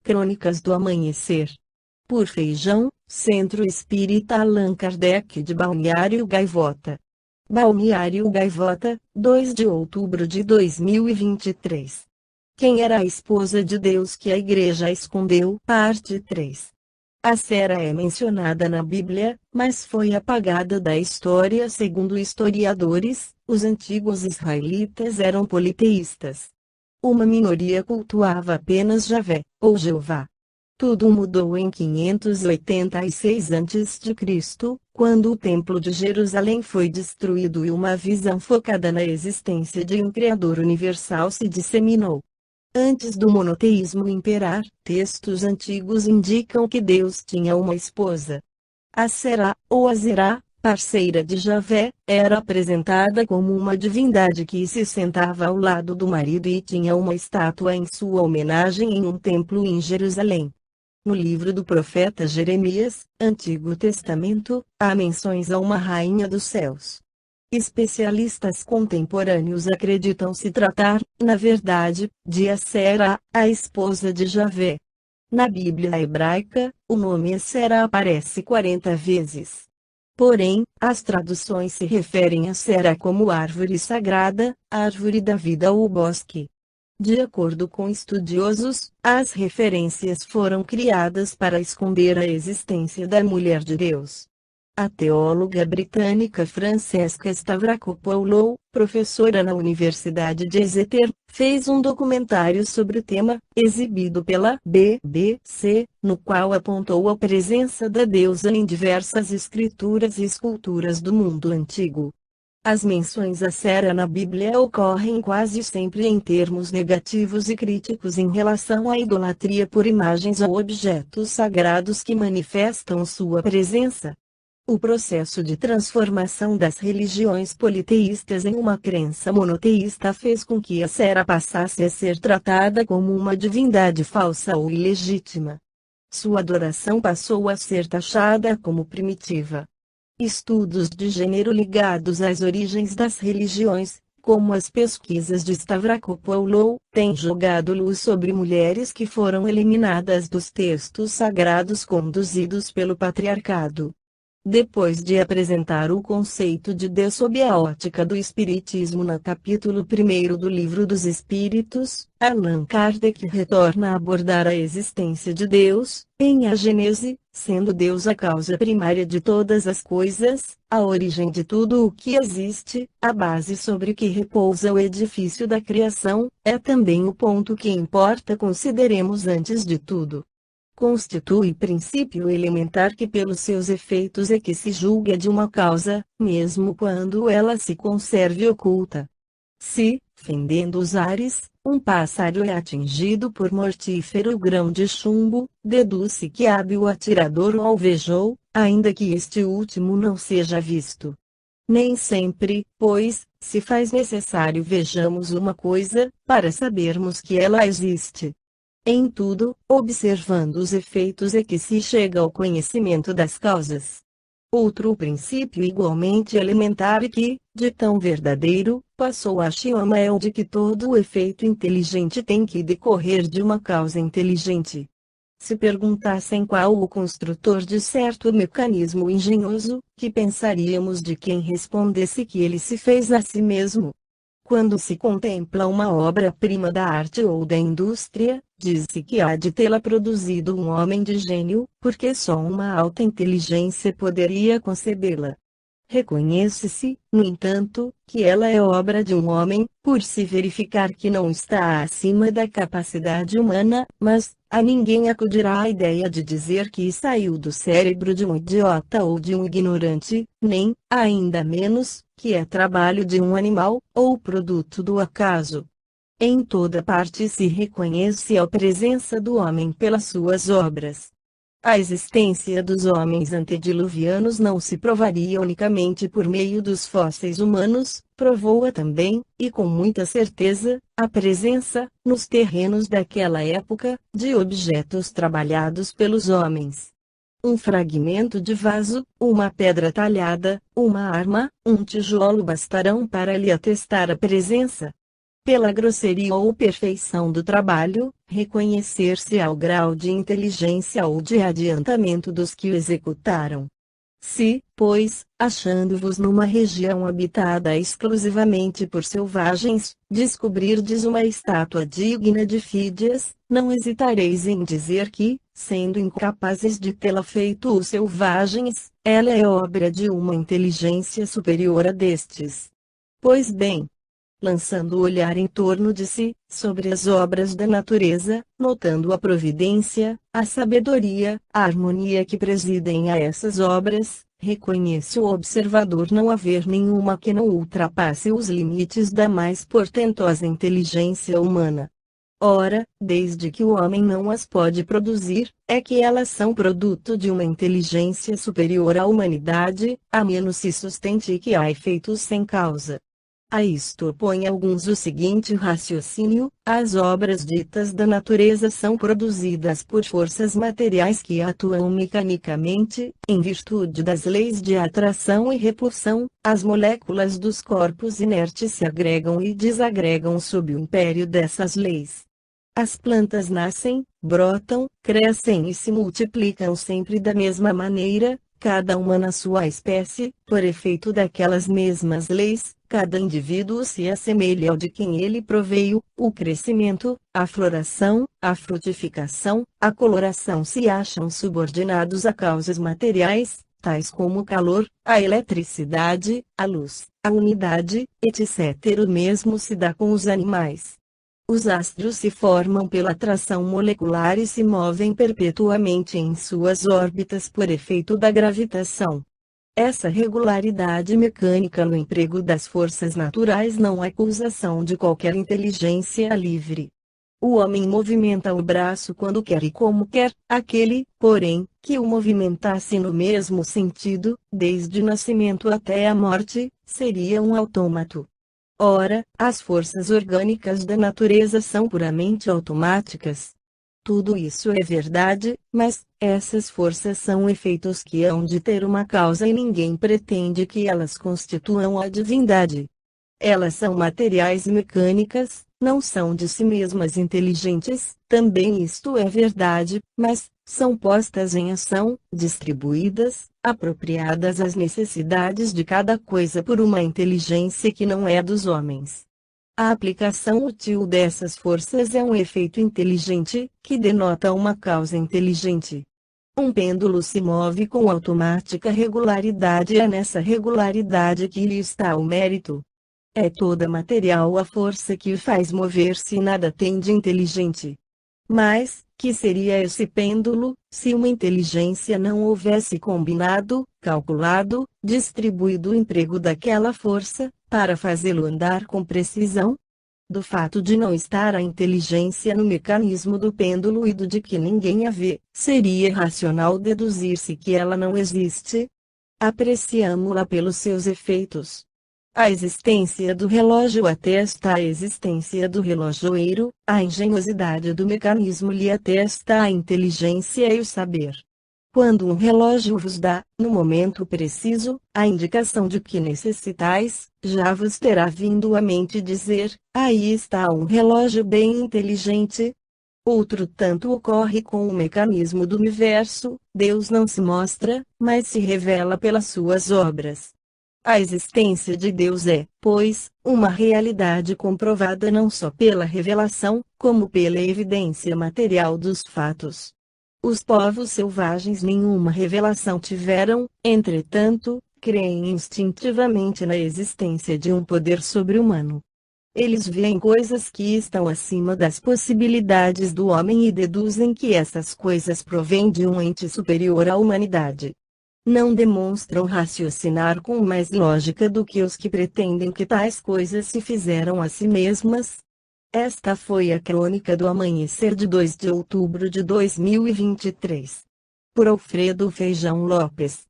Crônicas do Amanhecer. Por Feijão, Centro Espírita Allan Kardec de Balneário Gaivota. Balneário Gaivota, 2 de outubro de 2023. Quem era a esposa de Deus que a Igreja escondeu? Parte 3. A Sera é mencionada na Bíblia, mas foi apagada da história segundo historiadores. Os antigos israelitas eram politeístas. Uma minoria cultuava apenas Javé, ou Jeová. Tudo mudou em 586 a.C., quando o Templo de Jerusalém foi destruído e uma visão focada na existência de um Criador universal se disseminou. Antes do monoteísmo imperar, textos antigos indicam que Deus tinha uma esposa. A Será, ou Azerá, parceira de Javé, era apresentada como uma divindade que se sentava ao lado do marido e tinha uma estátua em sua homenagem em um templo em Jerusalém. No livro do profeta Jeremias, Antigo Testamento, há menções a uma rainha dos céus. Especialistas contemporâneos acreditam se tratar, na verdade, de Asera, a esposa de Javé. Na Bíblia hebraica, o nome Asera aparece 40 vezes. Porém, as traduções se referem a Sera como árvore sagrada, árvore da vida ou bosque. De acordo com estudiosos, as referências foram criadas para esconder a existência da mulher de Deus. A teóloga britânica Francesca Stavrakopoulos, professora na Universidade de Exeter, fez um documentário sobre o tema, exibido pela BBC, no qual apontou a presença da deusa em diversas escrituras e esculturas do mundo antigo. As menções a Sera na Bíblia ocorrem quase sempre em termos negativos e críticos em relação à idolatria por imagens ou objetos sagrados que manifestam sua presença. O processo de transformação das religiões politeístas em uma crença monoteísta fez com que a Sera passasse a ser tratada como uma divindade falsa ou ilegítima. Sua adoração passou a ser taxada como primitiva. Estudos de gênero ligados às origens das religiões, como as pesquisas de Stavrakopoulos, têm jogado luz sobre mulheres que foram eliminadas dos textos sagrados conduzidos pelo patriarcado. Depois de apresentar o conceito de Deus sob a ótica do Espiritismo no capítulo 1 do Livro dos Espíritos, Allan Kardec retorna a abordar a existência de Deus, em A Gênese, sendo Deus a causa primária de todas as coisas, a origem de tudo o que existe, a base sobre que repousa o edifício da criação, é também o ponto que importa consideremos antes de tudo. Constitui princípio elementar que pelos seus efeitos é que se julga de uma causa, mesmo quando ela se conserve oculta. Se, fendendo os ares, um pássaro é atingido por mortífero grão de chumbo, deduz-se que hábil atirador o alvejou, ainda que este último não seja visto. Nem sempre, pois, se faz necessário vejamos uma coisa, para sabermos que ela existe. Em tudo, observando os efeitos é que se chega ao conhecimento das causas. Outro princípio igualmente elementar e que, de tão verdadeiro, passou a axioma é o de que todo efeito inteligente tem que decorrer de uma causa inteligente. Se perguntassem qual o construtor de certo mecanismo engenhoso, que pensaríamos de quem respondesse que ele se fez a si mesmo? Quando se contempla uma obra-prima da arte ou da indústria, diz-se que há de tê-la produzido um homem de gênio, porque só uma alta inteligência poderia concebê-la. Reconhece-se, no entanto, que ela é obra de um homem, por se verificar que não está acima da capacidade humana, mas a ninguém acudirá a ideia de dizer que saiu do cérebro de um idiota ou de um ignorante, nem, ainda menos, que é trabalho de um animal, ou produto do acaso. Em toda parte se reconhece a presença do homem pelas suas obras. A existência dos homens antediluvianos não se provaria unicamente por meio dos fósseis humanos, provou-a também, e com muita certeza, a presença, nos terrenos daquela época, de objetos trabalhados pelos homens. Um fragmento de vaso, uma pedra talhada, uma arma, um tijolo bastarão para lhe atestar a presença. pela grosseria ou perfeição do trabalho, reconhecer-se ao grau de inteligência ou de adiantamento dos que o executaram. Se, pois, achando-vos numa região habitada exclusivamente por selvagens, descobrirdes uma estátua digna de Fídias, não hesitareis em dizer que, sendo incapazes de tê-la feito os selvagens, ela é obra de uma inteligência superior a destes. Pois bem, lançando o olhar em torno de si, sobre as obras da natureza, notando a providência, a sabedoria, a harmonia que presidem a essas obras, reconhece o observador não haver nenhuma que não ultrapasse os limites da mais portentosa inteligência humana. Ora, desde que o homem não as pode produzir, é que elas são produto de uma inteligência superior à humanidade, a menos se sustente que há efeitos sem causa. A isto opõe alguns o seguinte raciocínio: as obras ditas da natureza são produzidas por forças materiais que atuam mecanicamente, em virtude das leis de atração e repulsão. As moléculas dos corpos inertes se agregam e desagregam sob o império dessas leis. As plantas nascem, brotam, crescem e se multiplicam sempre da mesma maneira, cada uma na sua espécie, por efeito daquelas mesmas leis. Cada indivíduo se assemelha ao de quem ele proveio. O crescimento, a floração, a frutificação, a coloração se acham subordinados a causas materiais, tais como o calor, a eletricidade, a luz, a umidade, etc. O mesmo se dá com os animais. Os astros se formam pela atração molecular e se movem perpetuamente em suas órbitas por efeito da gravitação. Essa regularidade mecânica no emprego das forças naturais não é acusação de qualquer inteligência livre. O homem movimenta o braço quando quer e como quer, aquele, porém, que o movimentasse no mesmo sentido, desde o nascimento até a morte, seria um autômato. Ora, as forças orgânicas da natureza são puramente automáticas. Tudo isso é verdade, mas essas forças são efeitos que hão de ter uma causa e ninguém pretende que elas constituam a divindade. Elas são materiais mecânicas, não são de si mesmas inteligentes, também isto é verdade, mas são postas em ação, distribuídas, apropriadas às necessidades de cada coisa por uma inteligência que não é dos homens. A aplicação útil dessas forças é um efeito inteligente, que denota uma causa inteligente. Um pêndulo se move com automática regularidade e é nessa regularidade que lhe está o mérito. É toda material a força que o faz mover-se e nada tem de inteligente. Mas, que seria esse pêndulo, se uma inteligência não houvesse combinado, calculado, distribuído o emprego daquela força, para fazê-lo andar com precisão? Do fato de não estar a inteligência no mecanismo do pêndulo e do de que ninguém a vê, seria racional deduzir-se que ela não existe? Apreciamo-la pelos seus efeitos. A existência do relógio atesta a existência do relojoeiro, a engenhosidade do mecanismo lhe atesta a inteligência e o saber. Quando um relógio vos dá, no momento preciso, a indicação de que necessitais, já vos terá vindo à mente dizer: aí está um relógio bem inteligente. Outro tanto ocorre com o mecanismo do universo. Deus não se mostra, mas se revela pelas suas obras. A existência de Deus é, pois, uma realidade comprovada não só pela revelação, como pela evidência material dos fatos. Os povos selvagens nenhuma revelação tiveram, entretanto, creem instintivamente na existência de um poder sobre-humano. Eles veem coisas que estão acima das possibilidades do homem e deduzem que essas coisas provêm de um ente superior à humanidade. Não demonstram raciocinar com mais lógica do que os que pretendem que tais coisas se fizeram a si mesmas. Esta foi a crônica do amanhecer de 2 de outubro de 2023. Por Alfredo Feijão Lopes.